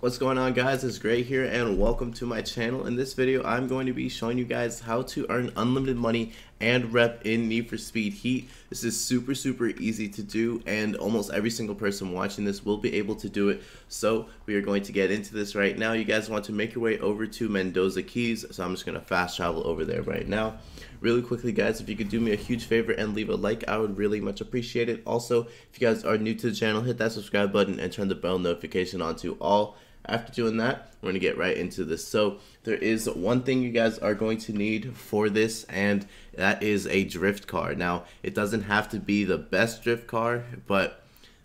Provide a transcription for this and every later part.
What's going on, guys? It's Gray here and welcome to my channel. In this video I'm going to be showing you guys how to earn unlimited money and rep in Need for Speed Heat. This is super easy to do and almost every single person watching this will be able to do it. So we are going to get into this right now. You guys want to make your way over to Mendoza Keys, so I'm just going to fast travel over there right now. Really quickly, guys, if you could do me a huge favor and leave a like, I would really much appreciate it. Also, if you guys are new to the channel, hit that subscribe button and turn the bell notification on to all. After doing that, we're going to get right into this. So there is one thing you guys are going to need for this, and that is a drift car. Now, it doesn't have to be the best drift car, but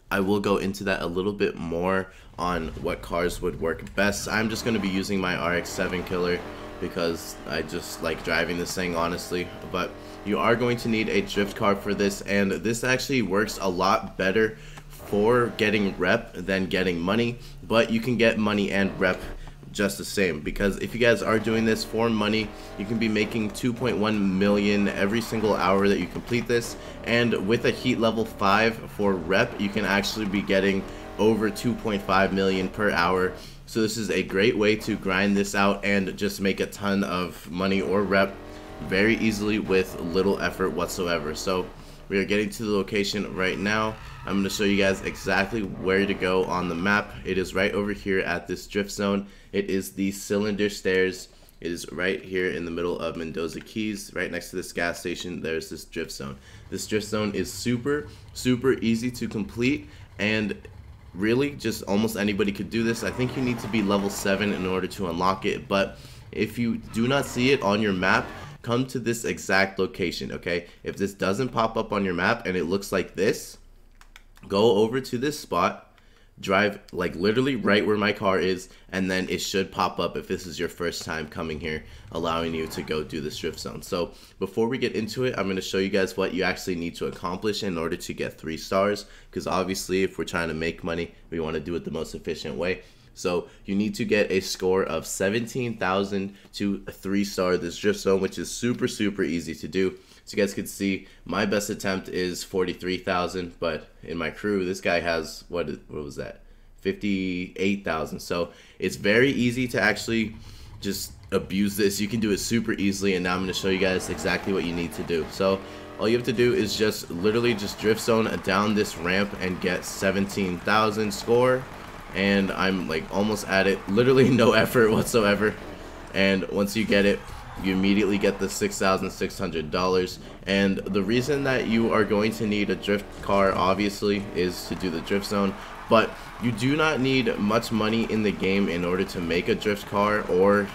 I will go into that a little bit more on what cars would work best. I'm just going to be using my RX-7 Killer because I just like driving this thing, honestly. But you are going to need a drift car for this, and this actually works a lot better for getting rep than getting money, but you can get money and rep just the same, because if you guys are doing this for money, you can be making 2.1 million every single hour that you complete this, and with a heat level 5 for rep, you can actually be getting over 2.5 million per hour. So this is a great way to grind this out and just make a ton of money or rep very easily with little effort whatsoever. So we are getting to the location right now. I'm going to show you guys exactly where to go on the map. It is right over here at this drift zone. It is the Cylinder Stairs. It is right here in the middle of Mendoza Keys, right next to this gas station. There's this drift zone. This drift zone is super easy to complete, and really just almost anybody could do this. I think you need to be level 7 in order to unlock it, but if you do not see it on your map, come to this exact location, okay? If this doesn't pop up on your map and it looks like this, go over to this spot, drive like literally right where my car is, and then it should pop up if this is your first time coming here, allowing you to go do this drift zone. So before we get into it, I'm going to show you guys what you actually need to accomplish in order to get 3 stars, because obviously if we're trying to make money, we want to do it the most efficient way. So you need to get a score of 17,000 to 3-star this drift zone, which is super easy to do. So you guys can see my best attempt is 43,000, but in my crew, this guy has, what was that? 58,000. So it's very easy to actually just abuse this. You can do it super easily, and now I'm going to show you guys exactly what you need to do. So all you have to do is just literally just drift zone down this ramp and get 17,000 score. And I'm like almost at it, literally no effort whatsoever. And once you get it, you immediately get the $6,600. And the reason that you are going to need a drift car obviously is to do the drift zone, but you do not need much money in the game in order to make a drift car or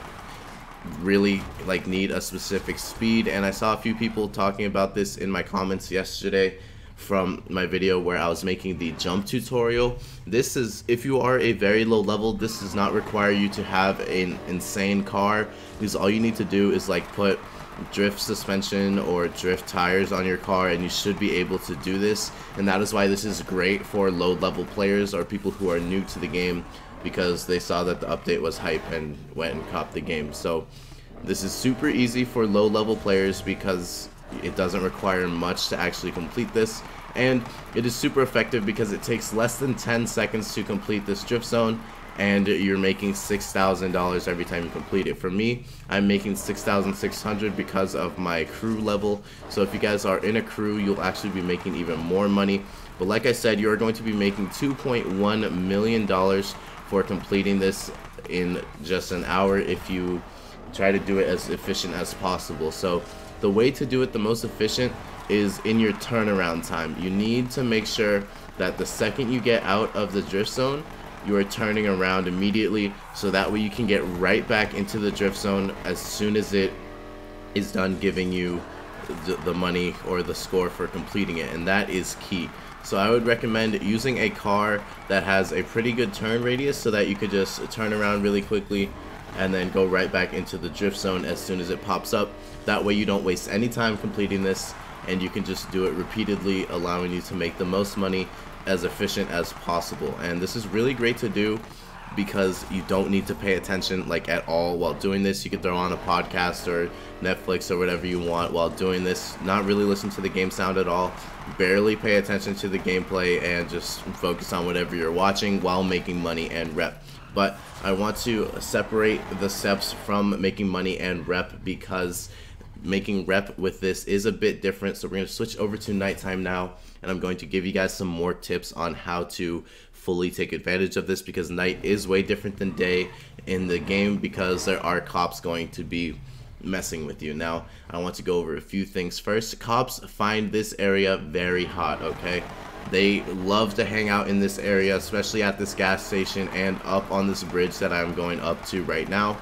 really like need a specific speed. And I saw a few people talking about this in my comments yesterday from my video where I was making the jump tutorial. This is, if you are a very low level, this does not require you to have an insane car, because all you need to do is like put drift suspension or drift tires on your car and you should be able to do this. And that is why this is great for low level players or people who are new to the game, because they saw that the update was hype and went and copped the game. So this is super easy for low level players because it doesn't require much to actually complete this, and it is super effective because it takes less than 10 seconds to complete this drift zone, and you're making $6,000 every time you complete it. For me, I'm making $6,600 because of my crew level. So if you guys are in a crew, you'll actually be making even more money. But like I said, you're going to be making $2.1 million for completing this in just an hour if you try to do it as efficient as possible. So the way to do it the most efficient is in your turnaround time. You need to make sure that the second you get out of the drift zone, you are turning around immediately, so that way you can get right back into the drift zone as soon as it is done giving you the money or the score for completing it, and that is key. So I would recommend using a car that has a pretty good turn radius so that you could just turn around really quickly and then go right back into the drift zone as soon as it pops up. That way you don't waste any time completing this, and you can just do it repeatedly, allowing you to make the most money as efficient as possible. And this is really great to do because you don't need to pay attention like at all while doing this. You could throw on a podcast or Netflix or whatever you want while doing this, not really listen to the game sound at all, barely pay attention to the gameplay, and just focus on whatever you're watching while making money and rep. but I want to separate the steps from making money and rep, because making rep with this is a bit different. So we're going to switch over to nighttime now, and I'm going to give you guys some more tips on how to fully take advantage of this, because night is way different than day in the game, because there are cops going to be messing with you. Now I want to go over a few things. First, cops find this area very hot, okay? They love to hang out in this area, especially at this gas station and up on this bridge that I'm going up to right now.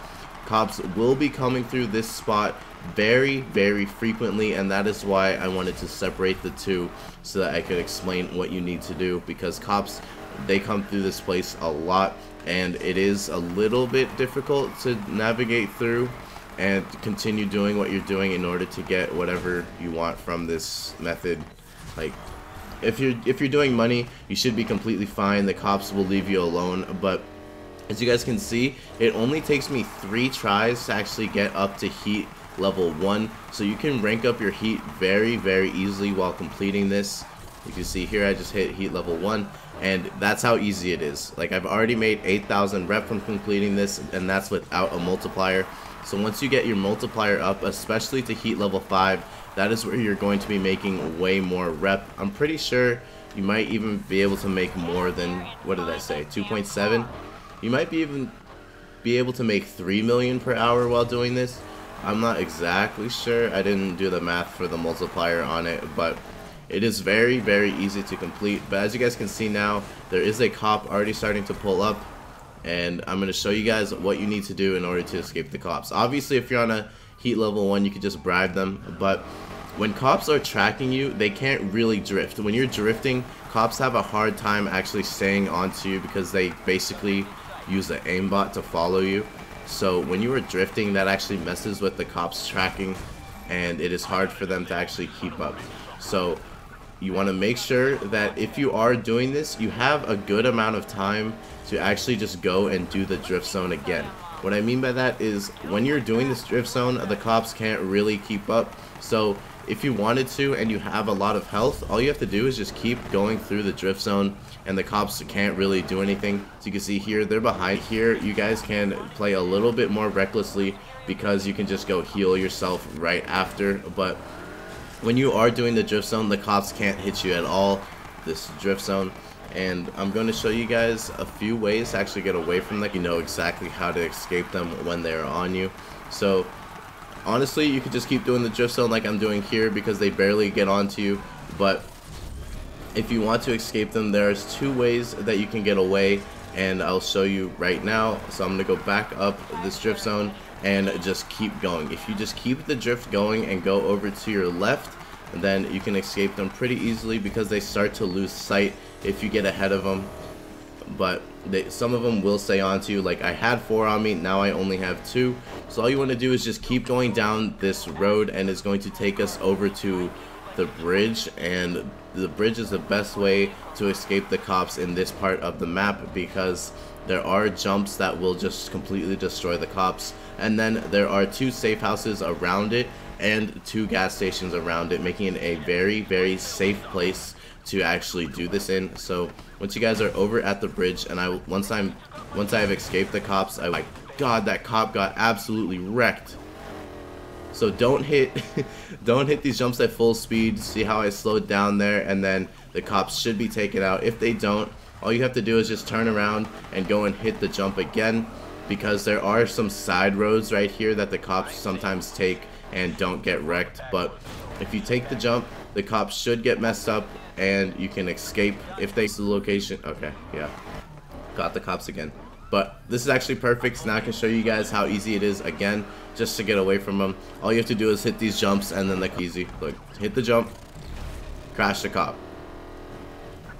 Cops will be coming through this spot very, very frequently, and that is why I wanted to separate the two, so that I could explain what you need to do, because cops, they come through this place a lot, and it is a little bit difficult to navigate through and continue doing what you're doing in order to get whatever you want from this method. Like, if you're doing money, you should be completely fine. The cops will leave you alone. But as you guys can see, it only takes me 3 tries to actually get up to heat level 1. So you can rank up your heat very, very easily while completing this. You can see here I just hit heat level 1, and that's how easy it is. Like, I've already made 8,000 rep from completing this, and that's without a multiplier. So once you get your multiplier up, especially to heat level 5, that is where you're going to be making way more rep. I'm pretty sure you might even be able to make more than, what did I say, 2.7? You might even be able to make 3 million per hour while doing this. I'm not exactly sure. I didn't do the math for the multiplier on it, but it is very, very easy to complete. But as you guys can see now, there is a cop already starting to pull up, and I'm going to show you guys what you need to do in order to escape the cops. Obviously, if you're on a heat level 1, you could just bribe them, but when cops are tracking you, they can't really drift. When you're drifting, cops have a hard time actually staying onto you, because they basically use the aimbot to follow you. So when you are drifting, that actually messes with the cops tracking, and it is hard for them to actually keep up. So you want to make sure that if you are doing this, you have a good amount of time to actually just go and do the drift zone again. What I mean by that is, when you're doing this drift zone, the cops can't really keep up. So if you wanted to and you have a lot of health, all you have to do is just keep going through the drift zone, and the cops can't really do anything. So you can see here, they're behind. Here you guys can play a little bit more recklessly, because you can just go heal yourself right after. But when you are doing the drift zone, the cops can't hit you at all, this drift zone. And I'm going to show you guys a few ways to actually get away from that. You know exactly how to escape them when they're on you. So honestly, you could just keep doing the drift zone like I'm doing here, because they barely get onto you. But if you want to escape them, there's 2 ways that you can get away, and I'll show you right now. So I'm going to go back up this drift zone and just keep going. If you just keep the drift going and go over to your left, then you can escape them pretty easily, because they start to lose sight if you get ahead of them. But some of them will stay on to you. Like, I had 4 on me, now I only have 2. So all you want to do is just keep going down this road, and it's going to take us over to the bridge. And the bridge is the best way to escape the cops in this part of the map, because there are jumps that will just completely destroy the cops, and then there are 2 safe houses around it and 2 gas stations around it, making it a very, very safe place to actually do this in. So once you guys are over at the bridge, and once I have escaped the cops, my God, that cop got absolutely wrecked. So don't hit these jumps at full speed. See how I slowed down there, and then the cops should be taken out. If they don't, all you have to do is just turn around and go and hit the jump again, because there are some side roads right here that the cops sometimes take and don't get wrecked. But if you take the jump, the cops should get messed up, and you can escape if they see the location. Okay, yeah, got the cops again. But this is actually perfect. So now I can show you guys how easy it is again, just to get away from them. all you have to do is hit these jumps, and then easy. Look, hit the jump, crash the cop.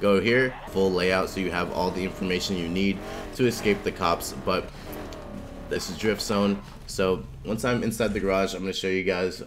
Go here, full layout, so you have all the information you need to escape the cops. But this is drift zone. So once I'm inside the garage, I'm going to show you guys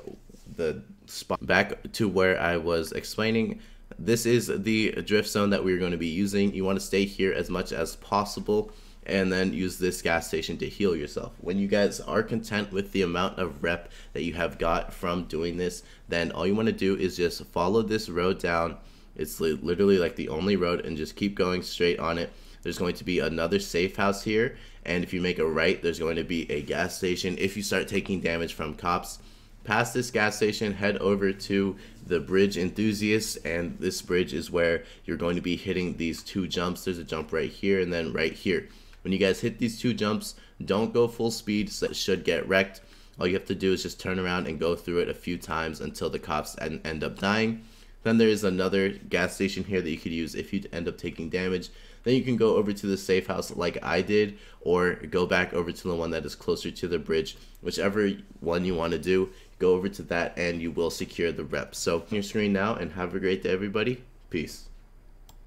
the spot. Back to where I was explaining, this is the drift zone that we're going to be using. You want to stay here as much as possible, and then use this gas station to heal yourself. When you guys are content with the amount of rep that you have got from doing this, then all you want to do is just follow this road down. It's literally like the only road, and just keep going straight on it. there's going to be another safe house here, and if you make a right, there's going to be a gas station. If you start taking damage from cops, past this gas station, head over to the bridge enthusiasts, and this bridge is where you're going to be hitting these 2 jumps. There's a jump right here and then right here. When you guys hit these 2 jumps, don't go full speed, so it should get wrecked. All you have to do is just turn around and go through it a few times until the cops end up dying. Then there is another gas station here that you could use if you end up taking damage. Then you can go over to the safe house like I did, or go back over to the one that is closer to the bridge. Whichever one you want to do, go over to that and you will secure the rep. So on your screen now, and have a great day, everybody. Peace.